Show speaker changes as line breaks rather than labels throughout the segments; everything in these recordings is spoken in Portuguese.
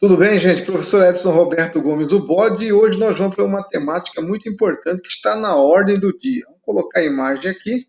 Tudo bem, gente? Professor Edson Roberto Gomes, o Bode, e hoje nós vamos para uma temática muito importante que está na ordem do dia. Vamos colocar a imagem aqui,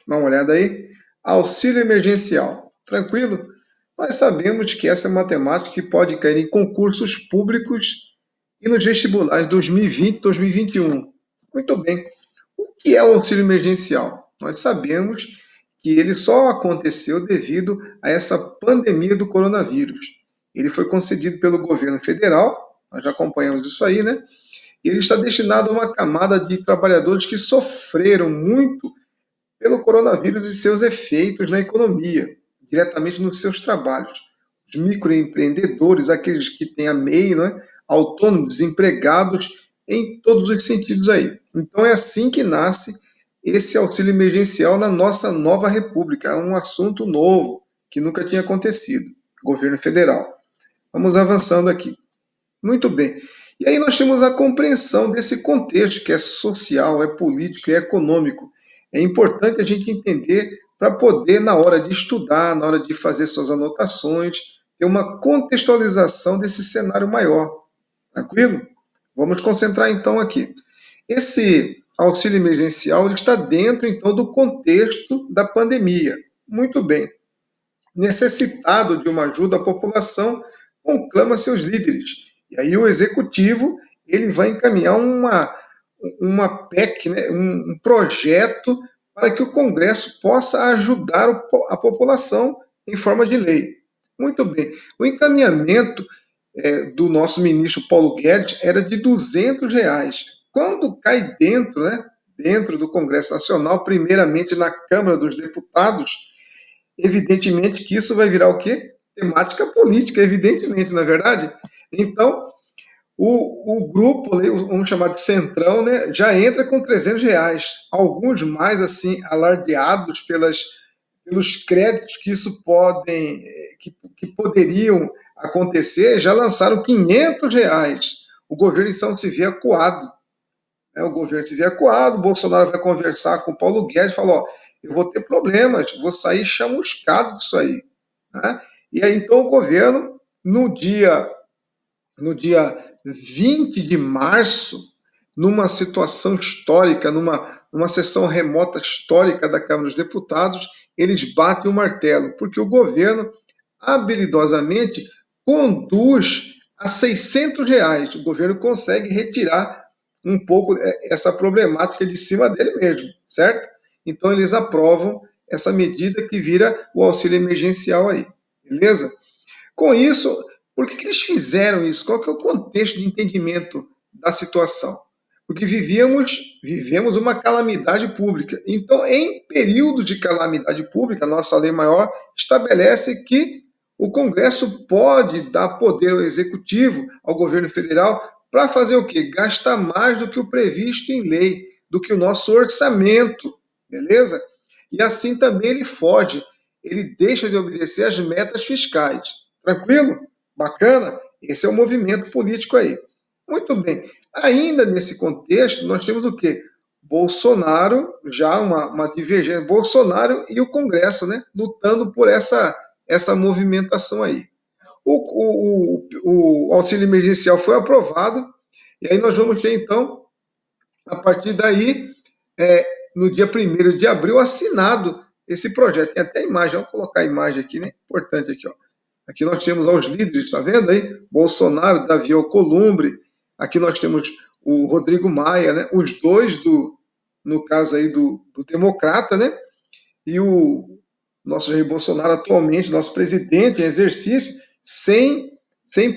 dá uma olhada aí. Auxílio emergencial. Tranquilo? Nós sabemos que essa é uma temática que pode cair em concursos públicos e nos vestibulares 2020 e 2021. Muito bem. O que é o auxílio emergencial? Nós sabemos que ele só aconteceu devido a essa pandemia do coronavírus. Ele foi concedido pelo governo federal, nós já acompanhamos isso aí, né? E ele está destinado a uma camada de trabalhadores que sofreram muito pelo coronavírus e seus efeitos na economia, diretamente nos seus trabalhos. Os microempreendedores, aqueles que têm a MEI, né? Autônomos, desempregados, em todos os sentidos aí. Então é assim que nasce esse auxílio emergencial na nossa nova república. É um assunto novo, que nunca tinha acontecido. Governo federal. Vamos avançando aqui. Muito bem. E aí nós temos a compreensão desse contexto que é social, é político, é econômico. É importante a gente entender para poder, na hora de estudar, na hora de fazer suas anotações, ter uma contextualização desse cenário maior. Tranquilo? Vamos concentrar então aqui. Esse auxílio emergencial ele está dentro então do contexto da pandemia. Muito bem. Necessitado de uma ajuda, a população conclama seus líderes. E aí o executivo ele vai encaminhar uma PEC, né, um projeto para que o Congresso possa ajudar a população em forma de lei. Muito bem. O encaminhamento do nosso ministro Paulo Guedes era de R$ 200. Quando cai dentro, né, dentro do Congresso Nacional, primeiramente na Câmara dos Deputados, evidentemente que isso vai virar o quê? Temática política, evidentemente, não é verdade? Então, o grupo, vamos chamar de Centrão, né, já entra com R$ 300. Alguns mais, assim, alardeados pelos créditos que isso que poderiam acontecer, já lançaram R$ 500. O governo, então, se vê acuado. Né? O governo se vê acuado, o Bolsonaro vai conversar com o Paulo Guedes e fala, ó, eu vou ter problemas, vou sair chamuscado disso aí. Né? E aí, então, o governo, no dia 20 de março, numa situação histórica, numa sessão remota histórica da Câmara dos Deputados, eles batem o martelo, porque o governo, habilidosamente, conduz a R$ 600. O governo consegue retirar um pouco essa problemática de cima dele mesmo, certo? Então, eles aprovam essa medida que vira o auxílio emergencial aí, beleza? Com isso, por que eles fizeram isso? Qual que é o contexto de entendimento da situação? Porque vivemos uma calamidade pública. Então, em período de calamidade pública, a nossa lei maior estabelece que o Congresso pode dar poder ao Executivo, ao governo federal, para fazer o quê? Gastar mais do que o previsto em lei, do que o nosso orçamento, beleza? E assim também ele foge, ele deixa de obedecer às metas fiscais. Tranquilo? Bacana? Esse é o movimento político aí. Muito bem. Ainda nesse contexto, nós temos o quê? Bolsonaro, já uma divergência, Bolsonaro e o Congresso, né? Lutando por essa movimentação aí. O auxílio emergencial foi aprovado, e aí nós vamos ter, então, a partir daí, no dia 1º de abril, assinado esse projeto. Tem até a imagem, vamos colocar a imagem aqui, né? Importante aqui, ó. Aqui nós temos os líderes, está vendo aí? Bolsonaro, Davi Alcolumbre. Aqui nós temos o Rodrigo Maia, né? Os dois no caso aí do Democrata, né? E o nosso Jair Bolsonaro atualmente, nosso presidente em exercício, sem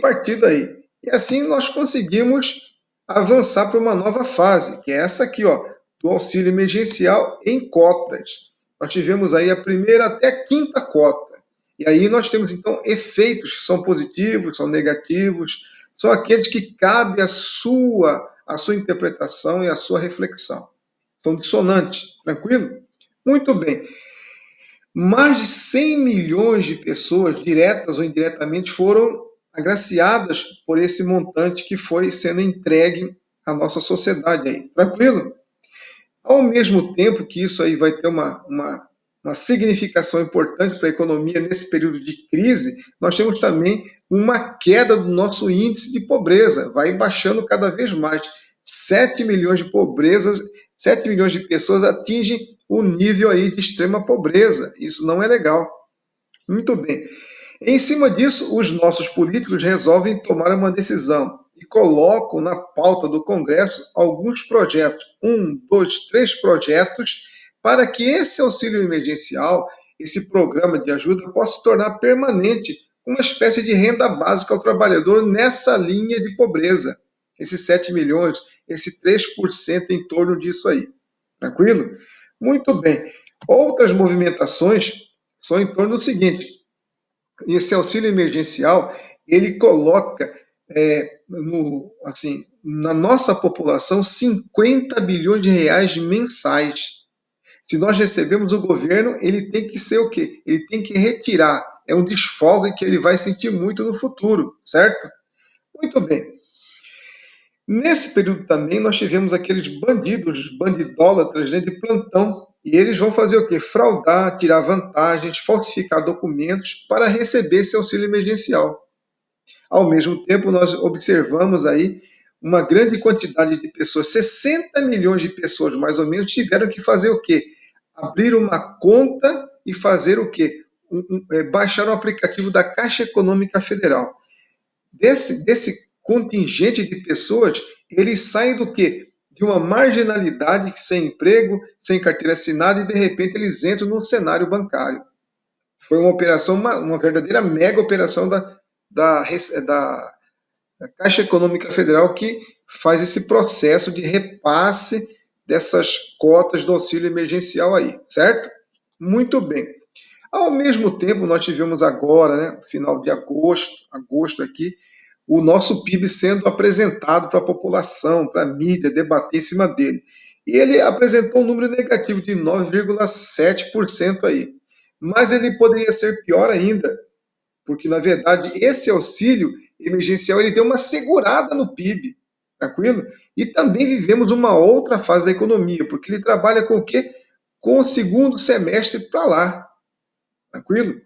partido aí. E assim nós conseguimos avançar para uma nova fase, que é essa aqui, ó, do auxílio emergencial em cotas. Nós tivemos aí a primeira até a quinta cota. E aí nós temos, então, efeitos que são positivos, são negativos, são aqueles que cabe a sua interpretação e a sua reflexão. São dissonantes, tranquilo? Muito bem. Mais de 100 milhões de pessoas, diretas ou indiretamente, foram agraciadas por esse montante que foi sendo entregue à nossa sociedade aí. Tranquilo? Ao mesmo tempo que isso aí vai ter uma significação importante para a economia nesse período de crise, nós temos também uma queda do nosso índice de pobreza, vai baixando cada vez mais. 7 milhões de pobrezas, 7 milhões de pessoas atingem o nível aí de extrema pobreza. Isso não é legal. Muito bem. Em cima disso, os nossos políticos resolvem tomar uma decisão e colocam na pauta do Congresso alguns projetos, um, dois, três projetos, para que esse auxílio emergencial, esse programa de ajuda, possa se tornar permanente, uma espécie de renda básica ao trabalhador nessa linha de pobreza. Esses 7 milhões, esse 3% em torno disso aí. Tranquilo? Muito bem. Outras movimentações são em torno do seguinte: esse auxílio emergencial, ele coloca assim, na nossa população 50 bilhões de reais mensais. Se nós recebemos o governo, ele tem que ser o quê? Ele tem que retirar. É um desfogue que ele vai sentir muito no futuro, certo? Muito bem. Nesse período também nós tivemos aqueles bandidos, bandidólatras, né, de plantão. E eles vão fazer o quê? Fraudar, tirar vantagens, falsificar documentos para receber esse auxílio emergencial. Ao mesmo tempo, nós observamos aí uma grande quantidade de pessoas, 60 milhões de pessoas mais ou menos, tiveram que fazer o quê? Abrir uma conta e fazer o quê? Baixar o aplicativo da Caixa Econômica Federal. Desse contingente de pessoas, eles saem do quê? De uma marginalidade, sem emprego, sem carteira assinada, e de repente eles entram no cenário bancário. Foi uma operação, uma verdadeira mega operação da Caixa Econômica Federal, que faz esse processo de repasse dessas cotas do auxílio emergencial aí, certo? Muito bem. Ao mesmo tempo, nós tivemos agora, né, final de agosto aqui, o nosso PIB sendo apresentado para a população, para a mídia, debater em cima dele. E ele apresentou um número negativo de 9,7% aí. Mas ele poderia ser pior ainda, porque, na verdade, esse auxílio emergencial ele deu uma segurada no PIB, tranquilo? E também vivemos uma outra fase da economia, porque ele trabalha com o quê? Com o segundo semestre para lá, tranquilo?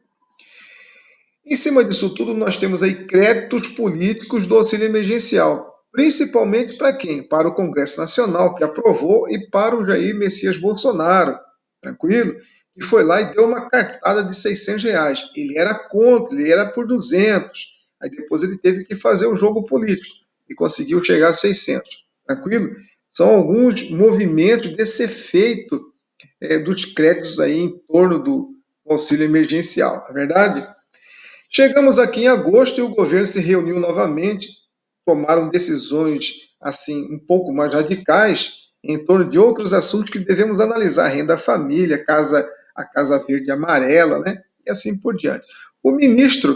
Em cima disso tudo, nós temos aí créditos políticos do auxílio emergencial, principalmente para quem? Para o Congresso Nacional, que aprovou, e para o Jair Messias Bolsonaro, tranquilo? Que foi lá e deu uma cartada de 600 reais. Ele era contra, ele era por 200. Aí depois ele teve que fazer o jogo político e conseguiu chegar a 600, tranquilo? São alguns movimentos desse efeito dos créditos aí em torno do auxílio emergencial, não é verdade? Chegamos aqui em agosto e o governo se reuniu novamente, tomaram decisões assim um pouco mais radicais em torno de outros assuntos que devemos analisar: renda família, a casa verde e amarela, né? E assim por diante. O ministro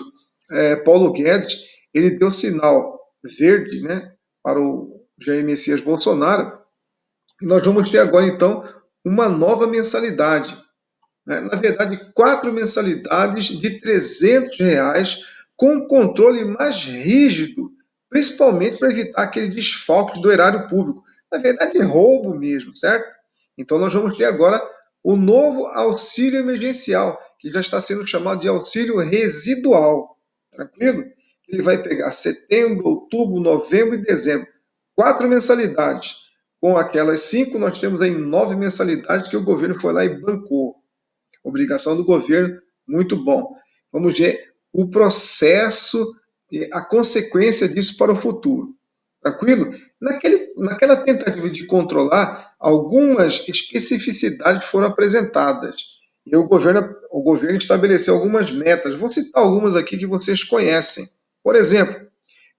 Paulo Guedes, ele deu sinal verde, né, para o Jair Messias Bolsonaro, e nós vamos ter agora então uma nova mensalidade, né? Na verdade, 4 mensalidades de 300 reais, com um controle mais rígido, principalmente para evitar aquele desfalque do erário público. Na verdade, é roubo mesmo, certo? Então, nós vamos ter agora o novo auxílio emergencial, que já está sendo chamado de auxílio residual. Tranquilo? Ele vai pegar setembro, outubro, novembro e dezembro. 4 mensalidades. Com aquelas 5, nós temos aí 9 mensalidades que o governo foi lá e bancou. Obrigação do governo, muito bom. Vamos ver o processo, a consequência disso para o futuro. Tranquilo? Naquela tentativa de controlar, algumas especificidades foram apresentadas. E o governo estabeleceu algumas metas. Vou citar algumas aqui que vocês conhecem. Por exemplo,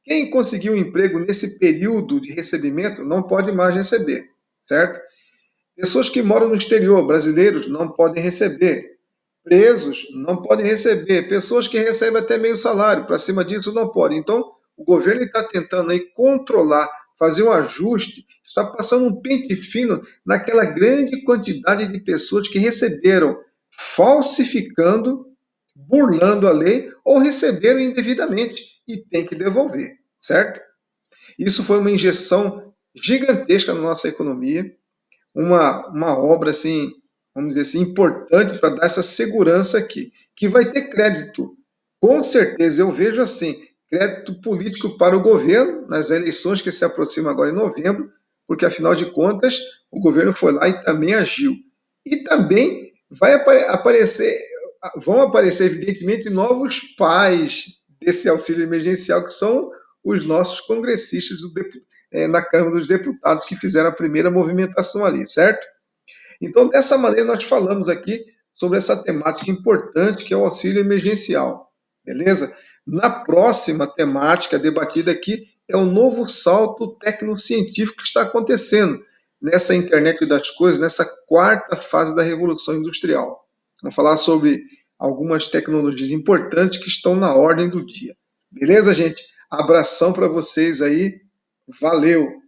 quem conseguiu um emprego nesse período de recebimento não pode mais receber, certo? Pessoas que moram no exterior, brasileiros, não podem receber. Presos não podem receber. Pessoas que recebem até meio salário, para cima disso não pode. Então, o governo está tentando aí controlar, fazer um ajuste, está passando um pente fino naquela grande quantidade de pessoas que receberam falsificando, burlando a lei ou receberam indevidamente e tem que devolver, certo? Isso foi uma injeção gigantesca na nossa economia, uma obra assim, vamos dizer assim, importante para dar essa segurança aqui, que vai ter crédito. Com certeza, eu vejo assim, crédito político para o governo nas eleições que se aproximam agora em novembro, porque afinal de contas o governo foi lá e também agiu. E também vão aparecer evidentemente novos pais desse auxílio emergencial, que são os nossos congressistas na Câmara dos Deputados que fizeram a primeira movimentação ali, certo? Então, dessa maneira, nós falamos aqui sobre essa temática importante que é o auxílio emergencial, beleza? Na próxima temática debatida aqui é o novo salto tecnocientífico que está acontecendo nessa internet das coisas, nessa quarta fase da Revolução Industrial. Vamos falar sobre algumas tecnologias importantes que estão na ordem do dia. Beleza, gente? Abração para vocês aí. Valeu!